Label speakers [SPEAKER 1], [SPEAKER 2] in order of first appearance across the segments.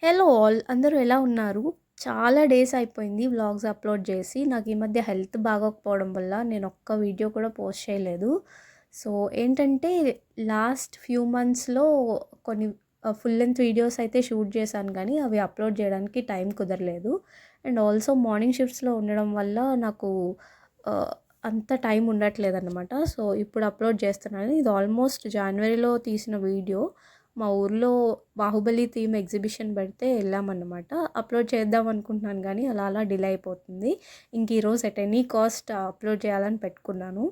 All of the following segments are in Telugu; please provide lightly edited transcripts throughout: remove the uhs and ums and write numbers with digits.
[SPEAKER 1] హలో ఆల్ అందరూ ఎలా ఉన్నారు? చాలా డేస్ అయిపోయింది వ్లాగ్స్ అప్లోడ్ చేసి. నాకు ఈ మధ్య హెల్త్ బాగోకపోవడం వల్ల నేను ఒక్క వీడియో కూడా పోస్ట్ చేయలేదు. సో ఏంటంటే లాస్ట్ ఫ్యూ మంత్స్‌లో కొన్ని ఫుల్ లెంగ్త్ వీడియోస్ అయితే షూట్ చేశాను కానీ అవి అప్లోడ్ చేయడానికి టైం కుదరలేదు. అండ్ ఆల్సో మార్నింగ్ షిఫ్ట్స్‌లో ఉండడం వల్ల నాకు ఆహ్, అంత టైం ఉండట్లేదన్నమాట. సో ఇప్పుడు అప్లోడ్ చేస్తున్నాను. ఇది ఆల్మోస్ట్ జనవరిలో తీసిన వీడియో. మా ఊర్లో 'బాహుబలి' థీమ్ ఎగ్జిబిషన్ పెడితే వెళ్ళామన్నమాట. అప్లోడ్ చేద్దాం అనుకుంటున్నాను కానీ అలా అలా డిలే అయిపోతుంది. ఇంక ఈరోజు ఎట్ ఎనీ కాస్ట్ అప్లోడ్ చేయాలని పెట్టుకున్నాను.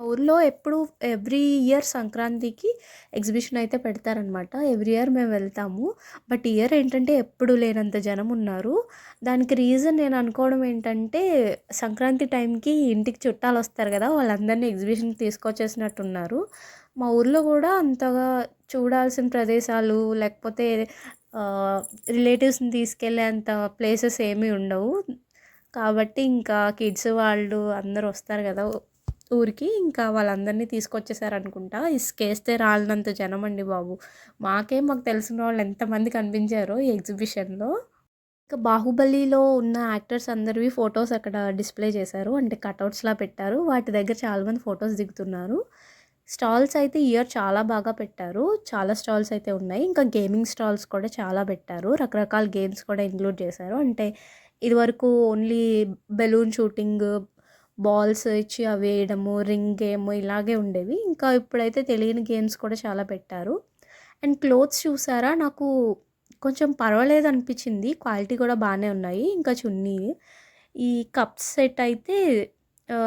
[SPEAKER 1] మా ఊర్లో ఎప్పుడు ఎవ్రీ ఇయర్ సంక్రాంతికి ఎగ్జిబిషన్ అయితే పెడతారనమాట. ఎవ్రీ ఇయర్ మేము వెళ్తాము. బట్ ఇయర్ ఏంటంటే ఎప్పుడు లేనంత జనం ఉన్నారు. దానికి రీజన్ నేను అనుకోవడం ఏంటంటే సంక్రాంతి టైంకి ఇంటికి చుట్టాలు వస్తారు కదా! వాళ్ళందరినీ ఎగ్జిబిషన్‌కి తీసుకొచ్చేసినట్టున్నారు. మా ఊర్లో కూడా అంతగా చూడాల్సిన ప్రదేశాలు లేకపోతే రిలేటివ్స్‌ని తీసుకెళ్ళేంత ప్లేసెస్ ఏమీ ఉండవు. కాబట్టి ఇంకా కిడ్స్ వాళ్ళు అందరూ వస్తారు కదా! ఊరికి ఇంకా వాళ్ళందరినీ తీసుకొచ్చేసారనుకుంటా. ఇసుకేస్తే రాలినంత జనమండి బాబు. మాకు తెలిసిన వాళ్ళు ఎంతమంది కనిపించారో ఈ ఎగ్జిబిషన్‌లో. ఇంకా 'బాహుబలిలో' ఉన్న యాక్టర్స్ అందరివి ఫోటోస్ అక్కడ డిస్‌ప్లే చేశారు. అంటే కటౌట్స్‌లా పెట్టారు. వాటి దగ్గర చాలామంది ఫోటోస్ దిగుతున్నారు. స్టాల్స్ అయితే ఈ ఇయర్ చాలా బాగా పెట్టారు. చాలా స్టాల్స్ అయితే ఉన్నాయి. ఇంకా గేమింగ్ స్టాల్స్ కూడా చాలా పెట్టారు. రకరకాల గేమ్స్ కూడా ఇంక్లూడ్ చేశారు. అంటే ఇదివరకు ఓన్లీ బెలూన్ షూటింగ్, బాల్స్ ఇచ్చి అవి వేయడము, రింగ్ గేమ్ ఇలాగే ఉండేవి. ఇంకా ఇప్పుడైతే తెలియని గేమ్స్ కూడా చాలా పెట్టారు. అండ్ క్లోత్స్ చూసారా? నాకు కొంచెం పర్వాలేదనిపించింది. క్వాలిటీ కూడా బానే ఉన్నాయి. ఇంకా చున్నీ, ఈ కప్స్ సెట్ అయితే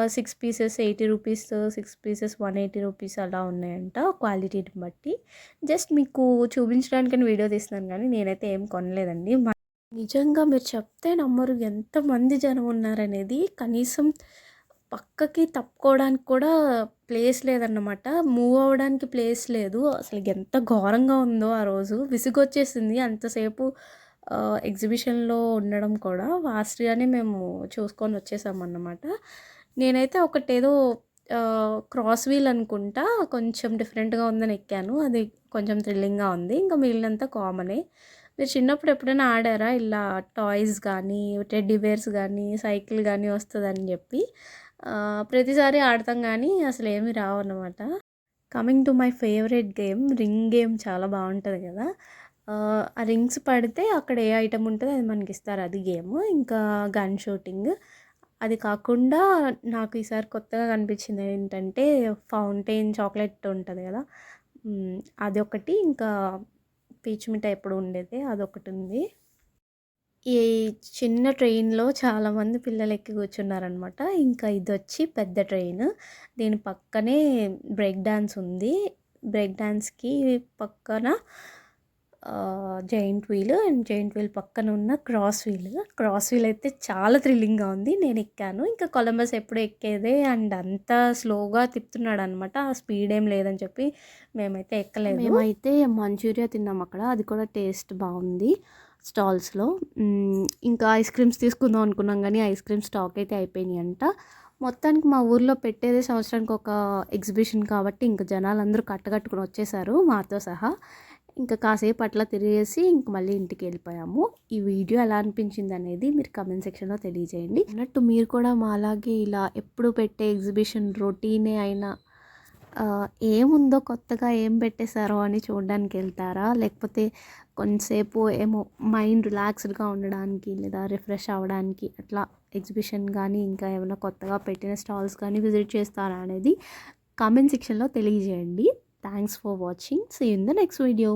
[SPEAKER 1] 6 పీసెస్ 80 రూపీస్, 6 పీసెస్ 180 రూపీస్ అలా ఉన్నాయంట క్వాలిటీని బట్టి. జస్ట్ మీకు చూపించడానికని వీడియో తీస్తున్నాను కానీ నేనైతే ఏం కొనలేదండి. నిజంగా మీరు చెప్తే నమ్మరు ఎంతమంది జనం ఉన్నారనేది. కనీసం పక్కకి తప్పుకోవడానికి కూడా ప్లేస్ లేదన్నమాట. మూవ్ అవ్వడానికి ప్లేస్ లేదు. అసలు ఎంత ఘోరంగా ఉందో ఆ రోజు. విసుగొచ్చేసింది అంతసేపు ఎగ్జిబిషన్‌లో ఉండడం కూడా. ఫాస్ట్‌గానే మేము చూసుకొని వచ్చేసామన్నమాట. నేనైతే ఒకటేదో క్రాస్ వీల్ అనుకుంటా కొంచెం డిఫరెంట్‌గా ఉందని ఎక్కాను. అది కొంచెం థ్రిల్లింగ్‌గా ఉంది. ఇంకా మిగిలినంతా కామనే. మీరు చిన్నప్పుడు ఎప్పుడైనా ఆడారా? ఇలా టాయ్స్ గానీ, టెడ్డీ బేర్స్ గానీ, సైకిల్ గానీ వస్తదని జెప్పి. ప్రతిసారి ఆడతాం గానీ అసలేమి రావన్నమాట. Coming to my favourite game ring game చాలా బావుంటది గదా! ఆ రింగ్స్ పడితే అక్కడ ఏ ఐటెమ్ ఉంటదో అది మనకిస్తారు అది గేము. ఇంకా గన్ షూటింగ్. అది కాకుండా నాకు ఈసారి కొత్తగా కనిపించింది ఏంటంటే ఫౌంటైన్ చాక్లెట్ ఉంటది గదా! అదొకటి ఇంకా పీచు మిఠాయి ఎప్పుడు ఉండేదే అదొకటుంది. ఈ చిన్న ట్రైన్‌లో చాలామంది పిల్లలెక్కి కూర్చున్నారనమాట. ఇంకా ఇదొచ్చి పెద్ద ట్రైన్. దీని పక్కనే బ్రేక్ డాన్స్ ఉంది. బ్రేక్ డాన్స్‌కి పక్కన giant wheel and giant wheel పక్కన ఉన్న క్రాస్ వీల్. క్రాస్ వీల్ అయితే చాలా థ్రిల్లింగ్‌గా ఉంది. నేనెక్కాను. ఇంకా కొలంబస్ ఎప్పుడు ఎక్కేదే అండ్ అంత స్లోగా తిప్పుతున్నాడనమాట. ఆ స్పీడ్ ఏం లేదని చెప్పి మేమైతే ఎక్కలేదు. మేమైతే మంచూరియా తిన్నాం అక్కడ. అది కూడా టేస్ట్ బావుంది స్టాల్స్‌లో. ఇంకా ఐస్ క్రీమ్స్ తీసుకుందాం అనుకున్నాం గానీ ఐస్ క్రీమ్ స్టాక్ అయితే అయిపోయినాయంట. మొత్తానికి మా ఊర్లో పెట్టేదే సంవత్సరానికి ఒక ఎగ్జిబిషన్ కాబట్టి ఇంక జనాలందరూ కట్టకట్టుకొని వచ్చేసారు మాతో సహా. ఇంకా కాసేపు అట్లా తిరిగేసి ఇంక మళ్ళీ ఇంటికెళ్ళిపోయాము. ఈ వీడియో ఎలా అనిపించిందనేది మీరు కామెంట్ సెక్షన్‌లో తెలియజేయండి. అన్నట్టు మీరు కూడా మాలాగే ఇలా ఎప్పుడు పెట్టే ఎగ్జిబిషన్ రొటీనే అయినా ఏముందో కొత్తగా ఏం పెట్టేశారో అని చూడడానికెళ్తారా? లేకపోతే కొంతసేపు ఏమో మైండ్ రిలాక్స్డ్‌గా ఉండడానికి లేదా రిఫ్రెష్ అవ్వడానికి అట్లా ఎగ్జిబిషన్ గానీ, ఇంకా ఏమైనా కొత్తగా పెట్టిన స్టాల్స్ కానీ విజిట్ చేస్తారా అనేది కామెంట్ సెక్షన్‌లో తెలియజేయండి. Thanks for watching. See you in the next video.